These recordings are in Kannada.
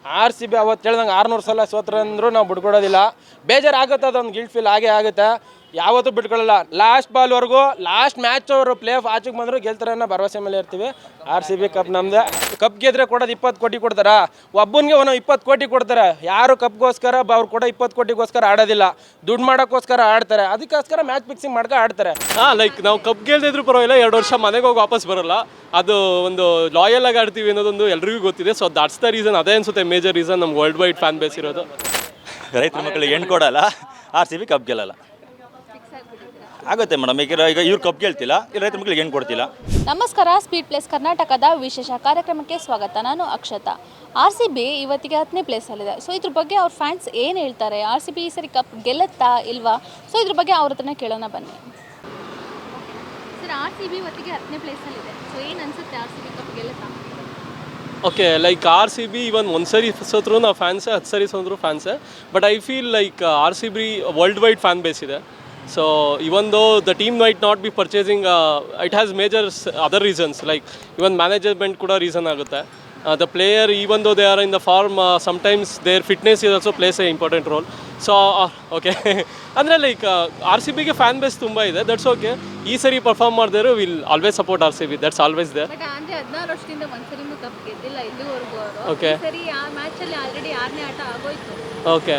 ಆರ್ ಸಿ ಬಿ ಅವತ್ತು ಹೇಳ್ದಂಗೆ 600 ಸಲ ಸೋತ್ರಂದ್ರೂ ನಾವು ಬಿಟ್ಕೊಡೋದಿಲ್ಲ. ಬೇಜಾರಾಗುತ್ತೆ, ಅದೊಂದು ಗಿಲ್ಟ್ ಫೀಲ್ ಆಗೇ ಯಾವತ್ತೂ ಬಿಟ್ಕೊಳ್ಳಲ್ಲ. ಲಾಸ್ಟ್ ಬಾಲ್ವರೆಗೂ ಲಾಸ್ಟ್ ಮ್ಯಾಚ್ ಅವರು ಪ್ಲೇ ಆಫ್ ಆಚೆಗೆ ಬಂದರೂ ಗೆಲ್ತಾರೆ ಅನ್ನೋ ಭರವಸೆ ಮೇಲೆ ಇರ್ತೀವಿ. ಆರ್ ಸಿ ಬಿ ಕಪ್ ನಮ್ಮದೇ. ಕಪ್ ಗೆದ್ರೆ ಕೊಡೋದು 20 ಕೋಟಿ ಕೊಡ್ತಾರೆ, ಒಬ್ಬನಿಗೆ 20 ಕೋಟಿ ಕೊಡ್ತಾರೆ. ಯಾರು ಕಪ್ಗೋಸ್ಕರ ಅವ್ರು ಕೂಡ 20 ಕೋಟಿಗೋಸ್ಕರ ಆಡೋದಿಲ್ಲ, ದುಡ್ಡು ಮಾಡೋಕ್ಕೋಸ್ಕರ ಆಡ್ತಾರೆ. ಅದಕ್ಕೋಸ್ಕರ ಮ್ಯಾಚ್ ಫಿಕ್ಸಿಂಗ್ ಮಾಡ್ಕೊ ಆಡ್ತಾರೆ. ಲೈಕ್ ನಾವು ಕಪ್ ಗೆಲ್ದಿದ್ರು ಪರವಾಗಿಲ್ಲ, 2 ವರ್ಷ ಮನೆಗೆ ಹೋಗಿ ವಾಪಸ್ ಬರೋಲ್ಲ. ಅದು ಒಂದು ಲಾಯಲ್ ಆಗಿ ಆಡ್ತೀವಿ ಅನ್ನೋದೊಂದು ಎಲ್ರಿಗೂ ಗೊತ್ತಿದೆ. So that's the reason. ಅದೇ ಅನ್ಸುತ್ತೆ ಮೇಜರ್ ರೀಸನ್ ನಮ್ಗೆ ವರ್ಲ್ಡ್ ವೈಡ್ ಫ್ಯಾನ್ ಬೇಸ್ ಇರೋದು. ರೈತರ ಮಕ್ಕಳಿಗೆ ಹೆಣ್ಣು ಕೊಡಲ್ಲ, ಆರ್ ಸಿ ಬಿ ಕಪ್ ಗೆಲ್ಲಲ್ಲ. ಆಗುತ್ತೆ ಮೇಡಮ್. ಈಗ ಇವ್ರು ಕಪ್ ಗೆಲ್ತಿಲ್ಲ, ಇಲ್ಲಿ ರೈತರ ಮಕ್ಕಳಿಗೆ ಹೆಣ್ಣು ಕೊಡ್ತಿಲ್ಲ. ನಮಸ್ಕಾರ, ಸ್ಪೀಡ್ ಪ್ಲೇಸ್ ಕರ್ನಾಟಕದ ವಿಶೇಷ ಕಾರ್ಯಕ್ರಮಕ್ಕೆ ಸ್ವಾಗತ. ನಾನು ಅಕ್ಷತಾ. ಆರ್ ಸಿ ಬಿ ಇವತ್ತಿಗೆ 10ನೇ ಪ್ಲೇಸಲ್ಲಿದೆ. ಸೊ ಇದ್ರ ಬಗ್ಗೆ ಅವ್ರ ಫ್ಯಾನ್ಸ್ ಏನು ಹೇಳ್ತಾರೆ, ಆರ್ ಸಿ ಬಿ ಈ ಸರಿ ಕಪ್ ಗೆಲ್ಲುತ್ತಾ ಇಲ್ವಾ, ಸೊ ಇದ್ರ ಬಗ್ಗೆ ಅವ್ರ ಹತ್ರನೇ ಕೇಳೋಣ ಬನ್ನಿ. ಸರ್, ಆರ್ ಸಿ ಬಿ ಇವತ್ತಿಗೆ 10ನೇ ಪ್ಲೇಸಲ್ಲಿದೆ. ಸೊ ಏನು ಅನ್ಸುತ್ತೆ, ಆರ್ ಸಿ ಬಿ ಕಪ್ ಗೆಲ್ಲುತ್ತಾ? Okay, like R C B even ಒಂದು ಸರಿ ಸೋತ್ರು ನಾವು ಫ್ಯಾನ್ಸೇ, 10 ಸರಿ ಸೋತ್ರು ಫ್ಯಾನ್ಸೇ. But I feel like R C B world wide fan base ಇದೆ. So even though the team might not be purchasing, it has major other reasons, like even management kuda reason agutte. The player, even though they are in the form, sometimes their fitness is also plays an important role. So okay andre like R C ಬಿಗೆ ಫ್ಯಾನ್ ಬೇಸ್ ತುಂಬ ಇದೆ. That's okay. ಈ ಸರಿ ಪರ್ಫಾರ್ಮ್ ಮಾಡಿದ್ರು will always support R C B. That's always there. But ಅಂದ್ರೆ 16 ವರ್ಷದಿಂದ ಒಂದ್ಸರಿನೂ ಕಪ್ ಗೆದ್ದಿಲ್ಲ ಇಲ್ಲಿವರೆಗೂ ಅವರು. ಓಕೆ, ಈ ಸರಿ ಆ ಮ್ಯಾಚ್ ಅಲ್ಲಿ ಆಲ್ರೆಡಿ 6ನೇ ಆಟ ಆಗೋಯ್ತು. ಓಕೆ.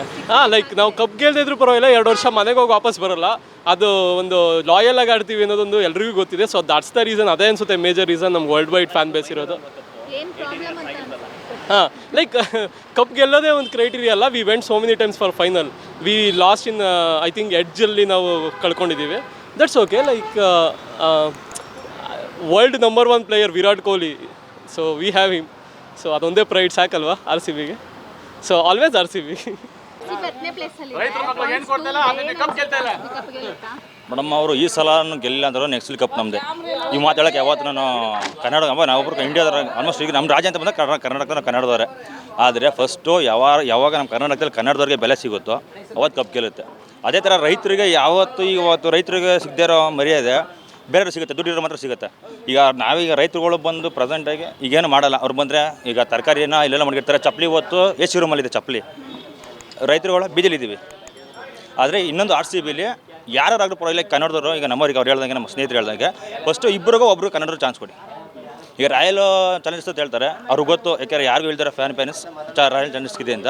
ಲೈಕ್ ನಾವು ಕಪ್ ಗೆಲ್ದಿದ್ರು ಪರವಾಗಿಲ್ಲ, 2 ವರ್ಷ ಮನೆಗೆ ಹೋಗಿ ವಾಪಸ್ ಬರೋಲ್ಲ. ಅದು ಒಂದು ಲಾಯಲ್ ಆಗಿ ಆಡ್ತೀವಿ ಅನ್ನೋದೊಂದು ಎಲ್ರಿಗೂ ಗೊತ್ತಿದೆ. So that's the reason. ಅದೇ ಅನ್ಸುತ್ತೆ ಮೇಜರ್ ರೀಸನ್ ನಮ್ಗೆ ವರ್ಲ್ಡ್ ವೈಡ್ ಫ್ಯಾನ್ ಬೇಸ್ ಇರೋದು. ಏನು ಪ್ರಾಬ್ಲಮ್ ಅಂತ ಅನ್ಸುತ್ತೆ? ಲೈಕ್ ಕಪ್ ಗೆಲ್ಲೋದೇ ಒಂದು ಕ್ರೈಟೀರಿಯಾ ಅಲ್ಲ. We went so many times for final. We lost in I think ಎಡ್ಜಲ್ಲಿ ನಾವು ಕಳ್ಕೊಂಡಿದ್ದೀವಿ. That's okay. Like world number 1 player Virat Kohli. So we have him. So ಅದೊಂದೇ ಪ್ರೈಡ್ ಸಾಕಲ್ವಾ ಆರ್ ಸಿ ಬಿಗೆ. So always R C B. Madam, ಅವರು ಈ ಸಲ ಗೆಲ್ಲಿಲ್ಲ ಅಂದರು ನೆಕ್ಸ್ಟ್ ಕಪ್ ನಮ್ಮದೇ. ಈ ಮಾತಾಡೋಕ್ಕೆ ಯಾವತ್ತು ನಾನು ಕನ್ನಡ ನಾವೊಬ್ಬರು ಇಂಡಿಯಾದ ಆಲ್ಮೋಸ್ಟ್ ಈಗ ನಮ್ಮ ರಾಜ್ಯ ಅಂತ ಬಂದಾಗ ಕನ್ನಡದವರೇ. ಆದರೆ ಫಸ್ಟು ಯಾವಾಗ ನಮ್ಮ ಕರ್ನಾಟಕದಲ್ಲಿ ಕನ್ನಡದವ್ರಿಗೆ ಬೆಲೆ ಸಿಗುತ್ತೋ ಅವತ್ತು ಕಪ್ ಗೆಲ್ಲುತ್ತೆ. ಅದೇ ಥರ ರೈತರಿಗೆ ಇವತ್ತು ರೈತರಿಗೆ ಸಿಗದೇ ಇರೋ ಮರ್ಯಾದೆ ಬೇರೆ ಸಿಗುತ್ತೆ, ದುಡ್ಡಿರೋ ಮಾತ್ರ ಸಿಗುತ್ತೆ. ಈಗ ನಾವೀಗ ರೈತರುಗಳು ಬಂದು ಪ್ರೆಸೆಂಟಾಗಿ ಈಗೇನು ಮಾಡಲ್ಲ. ಅವ್ರು ಬಂದರೆ ಈಗ ತರಕಾರಿನ ಇಲ್ಲೆಲ್ಲ ಮಡಗಿರ್ತಾರೆ. ಚಪ್ಪಲಿ ಇವತ್ತು ಎ ಸಿ ರೂಮಲ್ಲಿದೆ ಚಪ್ಪಲಿ. ರೈತರುಗಳು ಬೀದಿಲಿದ್ದೀವಿ. ಆದರೆ ಇನ್ನೊಂದು ಆರ್ ಸಿ ಬಿಲಿ ಯಾರಾದ್ರೂ ಪರವಾಗಿಲ್ಲ, ಕನ್ನಡದವರು ಈಗ ನಮ್ಮವ್ರಿಗೆ ಅವ್ರು ಹೇಳ್ದಂಗೆ, ನಮ್ಮ ಸ್ನೇಹಿತರು ಹೇಳ್ದಂಗೆ ಫಸ್ಟು ಒಬ್ಬರು ಕನ್ನಡರು ಚಾನ್ಸ್ ಕೊಡಿ. ಈಗ ರಾಯಲ್ ಚಾಲೆಂಜರ್ಸ್ ಅಂತ ಹೇಳ್ತಾರೆ, ಅವ್ರಿಗೆ ಗೊತ್ತು. ಯಾಕೆಂದರೆ ಯಾರಿಗೂ ಹೇಳ್ತಾರೆ ಫ್ಯಾನ್ಸ್ ರಾಯಲ್ ಚಾಲೆಂಜರ್ಸ್ ಇದೆ ಅಂತ.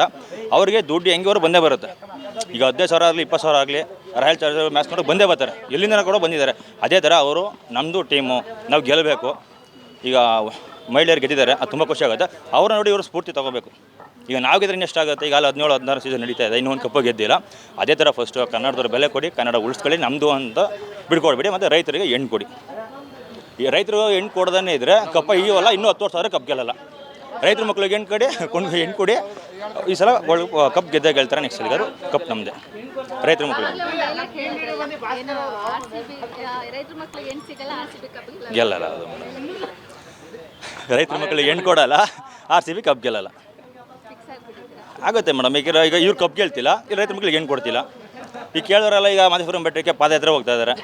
ಅವರಿಗೆ ದುಡ್ಡು ಹೆಂಗೆ ಬರುತ್ತೆ ಈಗ 15,000 ಆಗಲಿ 20,000 ಆಗಲಿ ರಾಯಲ್ ಚಾಲೆಂಜರ್ ಮ್ಯಾಚ್ ನೋಡಿ ಬಂದೇ ಬರ್ತಾರೆ. ಎಲ್ಲಿಂದ ಕೂಡ ಬಂದಿದ್ದಾರೆ. ಅದೇ ಥರ ಅವರು ನಮ್ಮದು ಟೀಮು, ನಾವು ಗೆಲ್ಲಬೇಕು. ಈಗ ಮಹಿಳೆಯರು ಗೆದ್ದಿದ್ದಾರೆ, ಅದು ತುಂಬ ಖುಷಿ ಆಗುತ್ತೆ. ಅವ್ರು ನೋಡಿ ಇವರು ಸ್ಫೂರ್ತಿ ತೊಗೋಬೇಕು. ಈಗ ನಾವು ಗೆದ್ರೆ ಇನ್ನೆಷ್ಟಾಗುತ್ತೆ. ಈಗ 17-16 ಸೀಸನ್ ನಡೀತಾ ಇದೆ, ಇನ್ನೊಂದು ಕಪ್ಪ ಗೆದ್ದಿಲ್ಲ. ಅದೇ ಥರ ಫಸ್ಟು ಕನ್ನಡದವ್ರು ಬೆಲೆ ಕೊಡಿ, ಕನ್ನಡ ಉಳಿಸ್ಕೊಳ್ಳಿ, ನಮ್ಮದು ಅಂತ ಬಿಡ್ಕೊಡ್ಬೇಡಿ. ಮತ್ತು ರೈತರಿಗೆ ಹೆಣ್ಣು ಕೊಡಿ. ಈ ರೈತರು ಹೆಣ್ಣು ಕೊಡೋದೇ ಇದ್ದರೆ ಕಪ್ಪ ಈವಲ್ಲ, ಇನ್ನೂ 10 ವರ್ಷ ಆದರೆ ಕಪ್ ಗೆಲ್ಲಲ್ಲ. ರೈತರ ಮಕ್ಕಳಿಗೆ ಹೆಣ್ಣು ಕೊಡಿ. ಈ ಸಲ ಕಪ್ ಗೆದ್ದೇ ಗೆಲ್ತಾರೆ. ನೆಕ್ಸ್ಟ್ ಸಲ ಕಪ್ ನಮ್ಮದೇ. ರೈತರ ಮಕ್ಕಳಿಗೆ ಗೆಲ್ಲಲ್ಲ. ಅದು ರೈತರ ಮಕ್ಕಳಿಗೆ ಹೆಣ್ಣು ಕೊಡಲ್ಲ, ಆರ್ ಸಿ ಬಿ ಕಪ್ ಗೆಲ್ಲಲ್ಲ. ಆಗುತ್ತೆ ಮೇಡಮ್. ಈಗ ಇವ್ರು ಕಪ್ ಗೆಲ್ತಿಲ್ಲ, ಇಲ್ಲಿ ರೈತರ ಮಕ್ಕಳಿಗೆ ಹೆಣ್ಣು ಕೊಡ್ತಿಲ್ಲ. ಈಗ ಕೇಳೋರೆಲ್ಲ ಈಗ ಮಾದೇಶ್ವರಂ ಬೆಟ್ಟಕ್ಕೆ ಪಾದಯಾತ್ರೆ ಹೋಗ್ತಾ ಇದ್ದಾರೆ,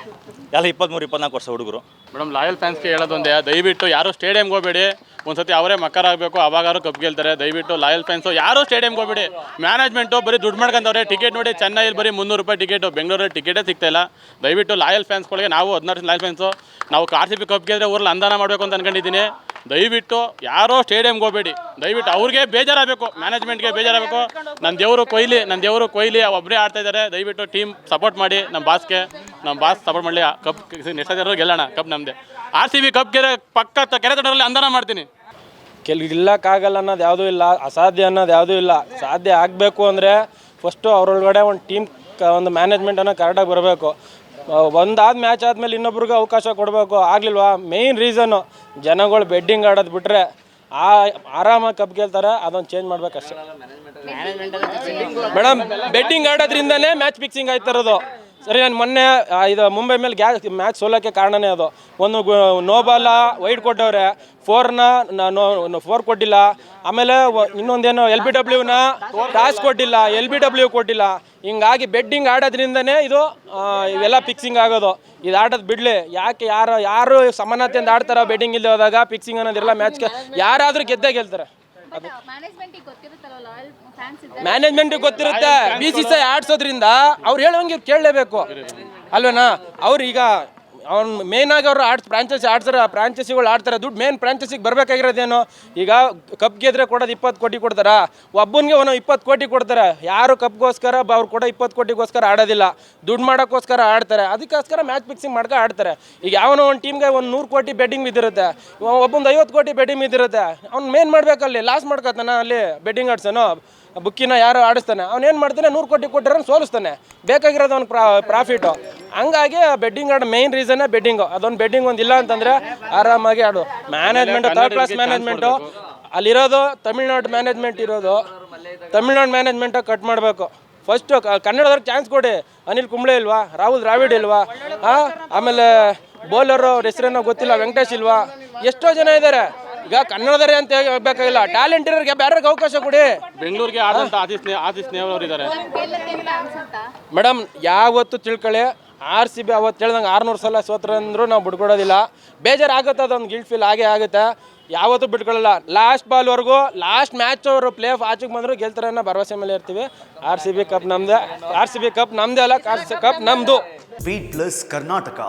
ಎಲ್ಲ 23-24 ವರ್ಷ ಹುಡುಗರು. ಮೇಡಮ್, ಲಾಯಲ್ ಫ್ಯಾನ್ಸ್ಗೆ ಹೇಳೋದೊಂದೇ, ದಯವಿಟ್ಟು ಯಾರು ಸ್ಟೇಡಿಯಮ್ಗೆ ಹೋಗಬೇಡಿ. ಒಂದ್ಸತಿ ಅವರೇ ಮಕ್ಕರಾಗಬೇಕು, ಅವಾಗಾರು ಕಪ್ ಗೆಲ್ತಾರೆ. ದಯವಿಟ್ಟು ಲಾಯಲ್ ಫ್ಯಾನ್ಸು ಯಾರು ಸ್ಟೇಡಿಯಮ್ಗೆ ಹೋಗಬೇಡಿ. ಮ್ಯಾನೇಜ್ಮೆಂಟು ಬರೀ ದುಡ್ಡು ಮಾಡ್ಕೊಂತವ್ರೆ. ಟಿಕೆಟ್ ನೋಡಿ, ಚೆನ್ನೈಲಿ ಬರೀ 300 ರೂಪಾಯಿ ಟಿಕೆಟು, ಬೆಂಗಳೂರಲ್ಲಿ ಟಿಕೆಟೇ ಸಿಗ್ತಾಯಿಲ್ಲ. ದಯವಿಟ್ಟು ಲಾಯಲ್ ಫ್ಯಾನ್ಸ್ಗಳಿಗೆ ನಾವು 16 ಲಾಯಲ್ ಫ್ಯಾನ್ಸು, ನಾವು ಆರ್ ಸಿ ಬಿ ಕಪ್ ಗೆದ್ರೆ ಊರಲ್ಲಿ ಅನುದಾನ ಮಾಡಬೇಕು ಅಂತ ಅನ್ಕೊಂಡಿದ್ದೀನಿ. ದಯವಿಟ್ಟು ಯಾರೋ ಸ್ಟೇಡಿಯಮ್ಗೆ ಹೋಗಬೇಡಿ. ದಯವಿಟ್ಟು ಅವ್ರಿಗೆ ಬೇಜಾರಾಗಬೇಕು, ಮ್ಯಾನೇಜ್ಮೆಂಟ್ಗೆ ಬೇಜಾರಾಗಬೇಕು. ನನ್ನ ದೇವರು ಕೊಹ್ಲಿ ಒಬ್ಬರೇ ಆಡ್ತಾ ಇದ್ದಾರೆ. ದಯವಿಟ್ಟು ಟೀಮ್ ಸಪೋರ್ಟ್ ಮಾಡಿ. ನಮ್ಮ ಬಾಸ್ ಸಪೋರ್ಟ್ ಮಾಡಲಿ. ಕಪ್ ನೆಕ್ಸ್ಟ್ ಗೆಲ್ಲೋಣ. ಕಪ್ ನಮ್ಮದೇ. ಆರ್ ಸಿ ಬಿ ಕಪ್ ಪಕ್ಕ ಕೆರೆ ತೊಡರಲ್ಲಿ ಅನುದಾನ ಮಾಡ್ತೀನಿ. ಗೆಲ್ಲಕ್ಕಾಗಲ್ಲ ಅನ್ನೋದು ಯಾವುದೂ ಇಲ್ಲ, ಅಸಾಧ್ಯ ಅನ್ನೋದು ಯಾವುದೂ ಇಲ್ಲ. ಸಾಧ್ಯ ಆಗಬೇಕು ಅಂದರೆ ಫಸ್ಟು ಅವರೊಳಗಡೆ ಒಂದು ಟೀಮ್, ಒಂದು ಮ್ಯಾನೇಜ್ಮೆಂಟನ್ನು ಕರೆಕ್ಟಾಗಿ ಬರಬೇಕು. ಒಂದಾದ ಮ್ಯಾಚ್ ಆದಮೇಲೆ ಇನ್ನೊಬ್ರಿಗೆ ಅವಕಾಶ ಕೊಡಬೇಕು. ಆಗಲಿಲ್ವಾ? ಮೇಯ್ನ್ ರೀಸನ್ನು ಜನಗಳು ಬೆಡ್ಡಿಂಗ್ ಆಡೋದು ಬಿಟ್ಟರೆ ಆರಾಮಾಗಿ ಕಪ್ ಗೆಲ್ತಾರೆ. ಅದೊಂದು ಚೇಂಜ್ ಮಾಡ್ಬೇಕಷ್ಟೇ ಮೇಡಮ್. ಬೆಡ್ಡಿಂಗ್ ಆಡೋದ್ರಿಂದನೇ ಮ್ಯಾಚ್ ಫಿಕ್ಸಿಂಗ್ ಆಯ್ತಿರೋದು. ಸರಿ, ನಾನು ಮೊನ್ನೆ ಇದು ಮುಂಬೈ ಮೇಲೆ ಮ್ಯಾಚ್ ಸೋಲೋಕ್ಕೆ ಕಾರಣನೇ ಅದು. ಒಂದು ನೋ ಬಾಲ ವೈಡ್ ಕೊಟ್ಟವ್ರೆ, 4 ಕೊಟ್ಟಿಲ್ಲ. ಆಮೇಲೆ ಇನ್ನೊಂದೇನು LBW ಟಾಸ್ ಕೊಟ್ಟಿಲ್ಲ, LBW ಕೊಟ್ಟಿಲ್ಲ. ಹಿಂಗಾಗಿ ಬೆಡ್ಡಿಂಗ್ ಆಡೋದ್ರಿಂದನೇ ಇದು ಇವೆಲ್ಲ ಫಿಕ್ಸಿಂಗ್ ಆಗೋದು. ಇದು ಆಡೋದು ಬಿಡಲಿ. ಯಾಕೆ ಯಾರು ಸಮಾನತೆಯಿಂದ ಆಡ್ತಾರೋ ಬೆಡ್ಡಿಂಗ್ ಇಲ್ಲದೆ ಹೋದಾಗ ಫಿಕ್ಸಿಂಗ್ ಅನ್ನೋದಿರಲ್ಲ. ಮ್ಯಾಚ್ಗೆ ಯಾರಾದರೂ ಗೆದ್ದೇ ಗೆಲ್ತಾರೆ. ಮ್ಯಾನೇಜ್ಮೆಂಟಿಗೆ ಗೊತ್ತಿರುತ್ತಲ್ಲ ಲಾಯಲ್ ಫ್ಯಾನ್ಸ್ ಇದ್ದಾರೆ. ಮ್ಯಾನೇಜ್ಮೆಂಟಿಗೆ ಗೊತ್ತಿರುತ್ತೆ, BCCI ಆಡ್ಸೋದ್ರಿಂದ ಅವ್ರು ಹೇಳುವಂಗೆ ಇವ್ರು ಕೇಳಲೇಬೇಕು ಅಲ್ವೇನಾ. ಅವ್ರು ಈಗ ಅವ್ನು ಮೇಯ್ನಾಗಿ ಅವರು ಫ್ರಾಂಚೈಸಿಗಳು ಆಡ್ತಾರೆ, ದುಡ್ಡು ಮೇನ್ ಫ್ರಾಂಚೈಸಿಗೆ ಬರಬೇಕಾಗಿರೋದೇನು. ಈಗ ಕಪ್ ಗೆದ್ರೆ ಕೊಡೋದು 20 ಕೋಟಿ ಕೊಡ್ತಾರೆ, ಒಬ್ಬನಿಗೆ ಒಂದು 20 ಕೋಟಿ ಕೊಡ್ತಾರೆ. ಯಾರು ಕಪ್ಗೋಸ್ಕರ ಅವ್ರು ಕೊಡೋ 20 ಕೋಟಿಗೋಸ್ಕರ ಆಡೋದಿಲ್ಲ, ದುಡ್ಡು ಮಾಡೋಕ್ಕೋಸ್ಕರ ಆಡ್ತಾರೆ. ಅದಕ್ಕೋಸ್ಕರ ಮ್ಯಾಚ್ ಫಿಕ್ಸಿಂಗ್ ಮಾಡ್ಕೊ ಆಡ್ತಾರೆ. ಈಗ ಯಾವನೋ ಒಂದು ಟೀಮ್ಗೆ ಒಂದು 100 ಕೋಟಿ ಬೆಟ್ಟಿಂಗ್ ಬಿದ್ದಿರುತ್ತೆ, ಒಬ್ಬೊಂದು 50 ಕೋಟಿ ಬೆಟ್ಟಿಂಗ್ ಬಿದ್ದಿರುತ್ತೆ. ಅವ್ನು ಮೇನ್ ಮಾಡಬೇಕಲ್ಲಿ, ಲಾಸ್ ಮಾಡ್ಕೊತಾನೆ ಅಲ್ಲಿ ಬೆಟ್ಟಿಂಗ್ ಆಡ್ಸೋನು, ಬುಕ್ಕಿನ ಯಾರು ಆಡಿಸ್ತಾನೆ, ಅವ್ನು ಮಾಡ್ತಾನೆ 100 ಕೋಟಿ ಕೊಟ್ಟಿರೋ ಸೋಲಿಸ್ತಾನೆ, ಬೇಕಾಗಿರೋದು ಅವ್ನಿಗೆ ಪ್ರಾಫಿಟು. ಹಂಗಾಗಿ ಬೆಟ್ಟಿಂಗ್ ಆಡೋ ಮೇನ್ ರೀಸನ್ನೇ ಬೆಟ್ಟಿಂಗು. ಅದೊಂದು ಬೆಟ್ಟಿಂಗ್ ಒಂದು ಇಲ್ಲ ಅಂತಂದರೆ ಆರಾಮಾಗಿ ಆಡು. ಮ್ಯಾನೇಜ್ಮೆಂಟು ಥರ್ಡ್ ಕ್ಲಾಸ್ ಮ್ಯಾನೇಜ್ಮೆಂಟು ಅಲ್ಲಿರೋದು, ತಮಿಳ್ನಾಡು ಮ್ಯಾನೇಜ್ಮೆಂಟ್ ಇರೋದು, ತಮಿಳ್ನಾಡು ಮ್ಯಾನೇಜ್ಮೆಂಟು ಕಟ್ ಮಾಡಬೇಕು. ಫಸ್ಟು ಕನ್ನಡದವ್ರಿಗೆ ಚಾನ್ಸ್ ಕೊಡಿ. ಅನಿಲ್ ಕುಂಬ್ಳೆ ಇಲ್ವಾ, ರಾಹುಲ್ ದ್ರಾವಿಡ್ ಇಲ್ವಾ, ಆಮೇಲೆ ಬೌಲರು ಅವ್ರ ಹೆಸರೇನೋ ಗೊತ್ತಿಲ್ಲ, ವೆಂಕಟೇಶ್ ಇಲ್ವಾ, ಎಷ್ಟೋ ಜನ ಇದ್ದಾರೆ. ಈಗ ಕನ್ನಡದವರೇ ಅಂತ ಹೇಳಬೇಕಾಗಿಲ್ಲ, ಟ್ಯಾಲೆಂಟ್ ಇರೋರಿಗೆ ಬೇರೆಗೆ ಅವಕಾಶ ಕೊಡಿ. ಬೆಂಗಳೂರಿಗೆ ಆದಂಥ ಆದಿತ್ಯ ಸ್ನೇಹಲ್ ಅವರು ಇದ್ದಾರೆ. ಮೇಡಮ್ ಯಾವತ್ತು ತಿಳ್ಕೊಳ್ಳಿ, RCB ಅವತ್ತು ಹೇಳ್ದಂಗೆ 600 ಸಲ ಸೋತ್ರಂದ್ರೂ ನಾವು ಬಿಡ್ಕೊಡೋದಿಲ್ಲ. ಬೇಜಾರಾಗುತ್ತೆ, ಅದೊಂದು ಗಿಲ್ಟ್ ಫೀಲ್ ಆಗೇ ಆಗುತ್ತೆ. ಯಾವತ್ತೂ ಬಿಟ್ಕೊಳ್ಳಲ್ಲ. ಲಾಸ್ಟ್ ಬಾಲ್ವರೆಗೂ, ಲಾಸ್ಟ್ ಮ್ಯಾಚ್ ಅವರು ಪ್ಲೇ ಆಫ್ ಆಚೆಗೆ ಬಂದರೂ ಗೆಲ್ತಾರೆ ಅನ್ನೋ ಭರವಸೆ ಮೇಲೆ ಇರ್ತೀವಿ. RCB ಕಪ್ ನಮ್ಮದೇ, RCB ಕಪ್ ನಮ್ಮದೇ ಅಲ್ಲ, ಕಪ್ ನಮ್ಮದು. Speed plus Karnataka.